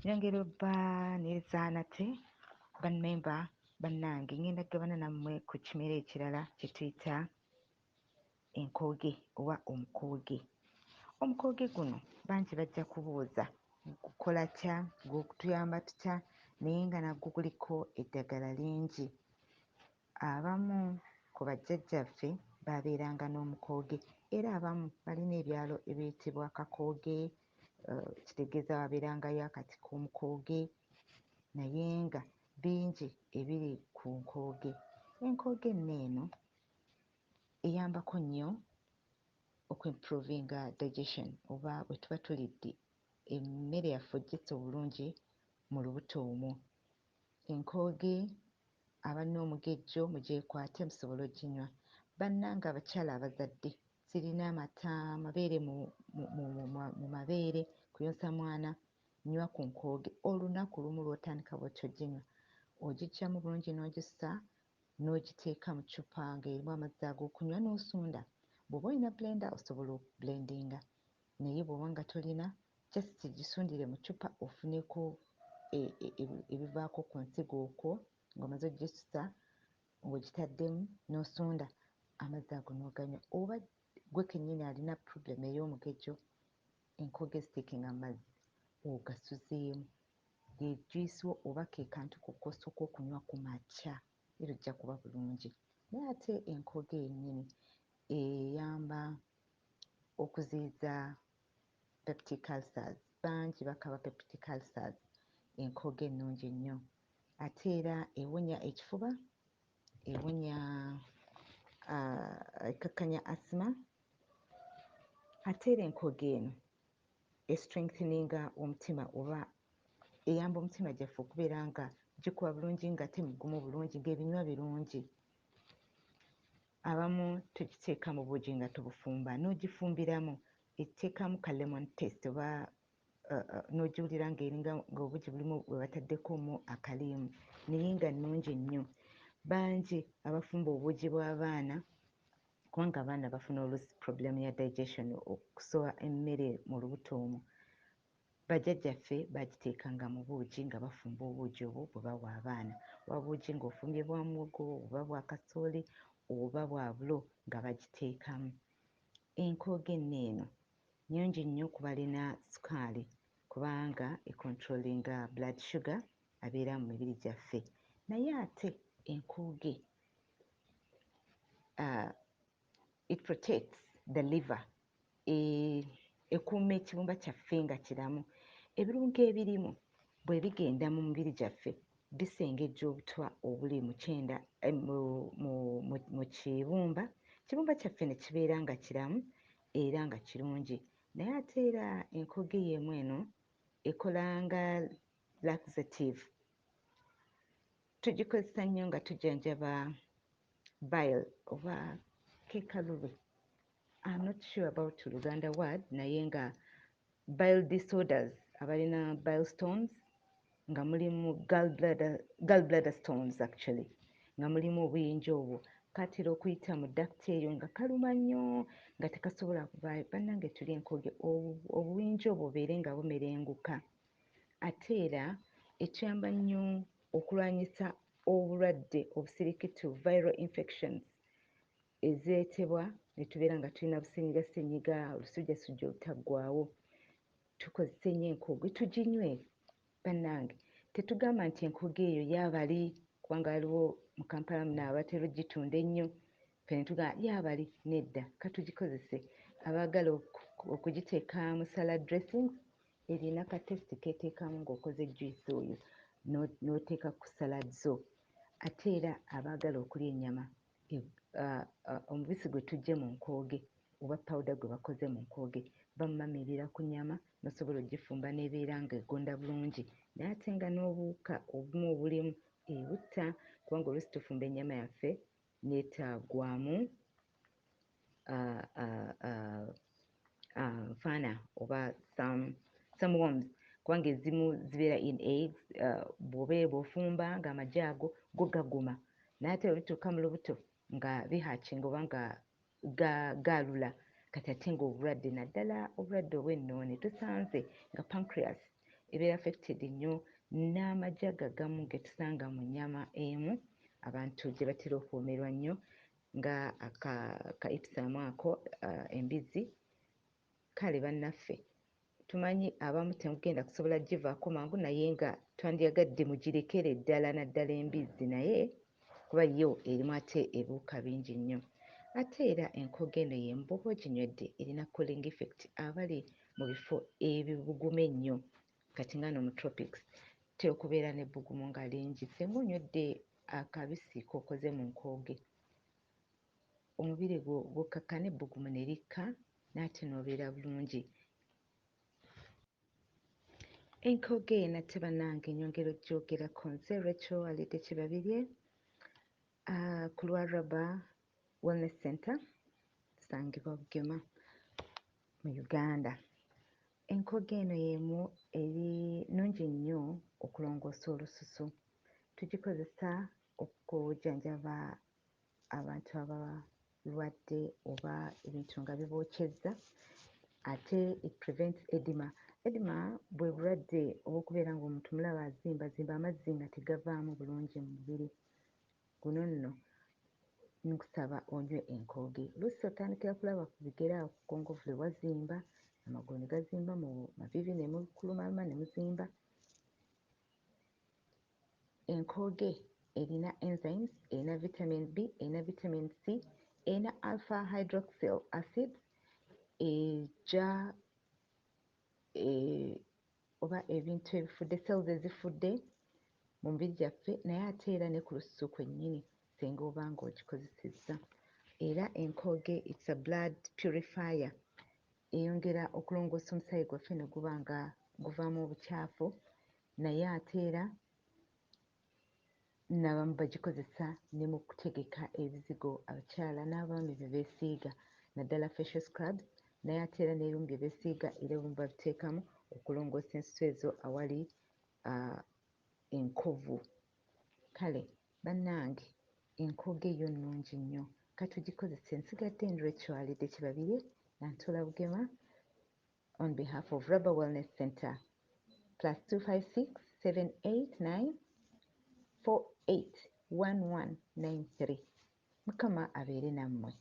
Nyongera obba nezaanate bannemba bannange ngenda gabana nammwe ku kimera ekirala kye tuyita enkooge oba omukooge. Omukooge guno bangi bajja kubuuza gukola tya, gutuyamba tutya, naye nga nagwo guliko eddagala lingi. Abamu ku bajjajjaffe baabeeranga n'omukooge era abamu balina ebyalo ebiyitibwa kakooge, kitegeeza wabeerangayo akati k'omukooge, naye nga bingi ebiri ku nkooge. Enkooge nno eno eyambako nnyo okuimprovinga digestion oba bwe tuba tulidde emmere yaffe oggisa obulungi mu lubuto omwo. Enkooge abalina omugejjo mugyekwate musobole oginywa. Bannange abakyala abazadde sirina amabeere mu mabeere kuyonsa mwana, nywa ku nkooge. Olunaku lumu lw'otandika bw'otyo oginywa, ogiggyamu bulungi n'ogissa n'ogiteeka mu ccupa ng'erimu amazzi ag'okunywa n'osunda. Bw'oba olina blender osobola okublendinga, naye bw'oba nga tolina just gisundire mu ccupa ofuneko ebivaako ku nsigo okwo ng'omaze oggisusa ng'ogitaddemu n'osunda, amazzi ago n'oganywa. Oba gwe kennyini alina problem ey'omugejjo, enkooge ziteekenga mu mazzi ogasuzeemu, ye juyisi wo oba ke kantu k'osooka okunywa ku makya, era ojja kuba bulungi. Naye ate enkooge yennyini eyamba okuziyiza peptic ulcers. Bangi bakaba peptic ulcers. Enkooge ennungi nnyo. Ate era ewonya ekifuba, ewonya ekkakkanya asthma. Ate era enkooge eno estrengtheninga omutima oba eyamba omutima gyaffe okubeera nga gikuba bulungi nga ate mugumu bulungi, ng'ebinywa birungi. Abamu tugiteeka mu buugi nga tubufumba, n'ogifumbiramu, ekiteekamu ka lemon taste oba n'ogiwulira ng'obuugi bulimu bwe bataddeko akaliimu, naye nga nnungi nnyo. Bangi abafumba obuugi bw'abaana, kubanga abaana bafuna oluusi problem ya digestion, okusowa emmere mu lubuto omwo, bajjajjaffe bagiteekanga mu buugi nga bafumba obuugi obwo bwe bawa abaana. Oba buugi ng'ofumbye bwa muwogo oba bwa kasooli oba bwa bulo nga bagiteekamu. Enkooge nno eno nnyongi nnyo ku balina sukaali kubanga econtrollinga blood sugar abeera mu mibiri gyaffe. Naye ate enkooge it protects the liver. Ekuuma ekibumba kyaffe nga kiramu. Ebirungo ebirimu bwe bigenda mu mibiri gyaffe bisengejja obutwa obuli mu kyenda mu kibumba kyaffe ne kibeera nga kiramu era nga kirungi. Naye ate era enkooge y'emu eno ekola nga laxative. Tugikozesa nnyo nga tujjanjaba bile oba kekalube. I'm not sure about Luganda word, naye nga bile disorders, abalina bile stones, nga mulimu gallbladder stones actually, nga mulimu obuyinja obwo katera okuyita mu duct eyo nga kaluma nnyo nga tekasobola kuvaayo. Bannange tulya enkooge, obuyinja obwo bubeere nga bumerenguka. Ate era etuyamba nnyo okulwanyisa obulwadde obusirikitu, viral infections ezireetebwa ne tubeera nga tulina busenyiga, olusujjasujja olutaggwaawo. Tukozese nnyo enkooge, tuginywe bannange. Tetugamba nti enkooge eyo yaabali kubanga waliwo mu Kampala muno abatera oggitunda ennyo, ffe ne tugamba yaabali. Nedda, katugikozese. Abaagala okugiteeka mu salad dressings, erina katesiti keeteekamu ng'okoze juyisi oyo n'oteeka ku salad zo. Ate era abaagala okulya ennyama, omubisi gwe tuggye mu nkooge oba pawuda gwe bakoze mu nkooge bamumamirira ku nnyama n'osobola ogifumba n'ebeera ng'egonda bulungi. Naye ate nga n'obuwuka obumu obulimu ebutta, kubanga oluusi tufumba ennyama yaffe n'etaggwamu nfaana oba some worms, kubanga ezimu zibeera in eggs. Bw'ofumba ng'amagi ago go gaguma, naye ate bwe bituuka mu lubuto nga bihakinga oba nga gaalula, kati ate ng'obulwadde naddala obulwadde obw'ennoone tusanze nga pancreas ebeera affected nnyo n'amajaga agamu ge tusanga mu nnyama emu abantu gye batera okuwoomerwa nnyo nga ka ipsamu ako embizzi. Kale bannaffe tumanyi abamu temugenda kusobola givaako mangu naye nga twandyagadde mugirekere ddala naddala embizzi naye kuba yo erimu ate ebiwuka bingi nnyo. Ate era enkooge eno y'emu bw'oba oginywedde erina cooling effect abali mu bifo ebibugumu ennyo kati nga no mu tropics tera okubeera n'ebbugumu nga lingi. Singa onywedde akabisi k'okoze mu nkooge omubiri gwo gukkakkana ebbugumu ne likka n'ate n'obeera bulungi. Enkooge nate bannange nyongera ogyogerako nze Rachel Aliddeki Babirye ku lwa Raba Wellness Center tusangibwa Bugema mu Uganda. Enkooge eno y'emu eri nnungi nnyo okulongoosa olususu. Tugikozesa okujjanjaba abantu abalwadde oba ebintu nga bibookyezza. Ate it prevents edema. Edema bwe bulwadde obw'okubeera ng'omuntu mulaba azimbazimba amazzi nga tegavaamu bulungi mu mubiri. Guno nno nkusaba onywe enkooge. Oluusi otandikira kulaba ku bigere awo ku kkongovule wazimba, amagulu ne gazimba, mu maviivi ne mukuluma ne muzimba. Enkooge erina enzymes, erina vitamin B, erina vitamin C, erina alpha hydroxyl acid, ejja oba ebintu ebifudde cells ezifudde mu mubiri gyaffe naye ate era ne ku lususu kwennyini singa oba ng'ogikozesezza. Era enkooge it's a blood purifier. Eyongera okulongoosa omusaayi gwaffe ne guba nga guvaamu obukyafu naye ate era n'abamu bagikozesa ne mu kutegeka ebizigo abakyala n'abaami bye beesiiga naddala facial scrubs naye ate era n'ebimu bye beesiiga era ebimu babiteekamu okulongoosa ensusu ezo awali enkovu. Kale bannange enkooge yo nnungi nnyo katugikozese. Nsigadde ndi Rachel Aliddeki Babirye Nantula Bugema on behalf of Raba Wellness Center +256 789 481193. Mukama abeere nammwe.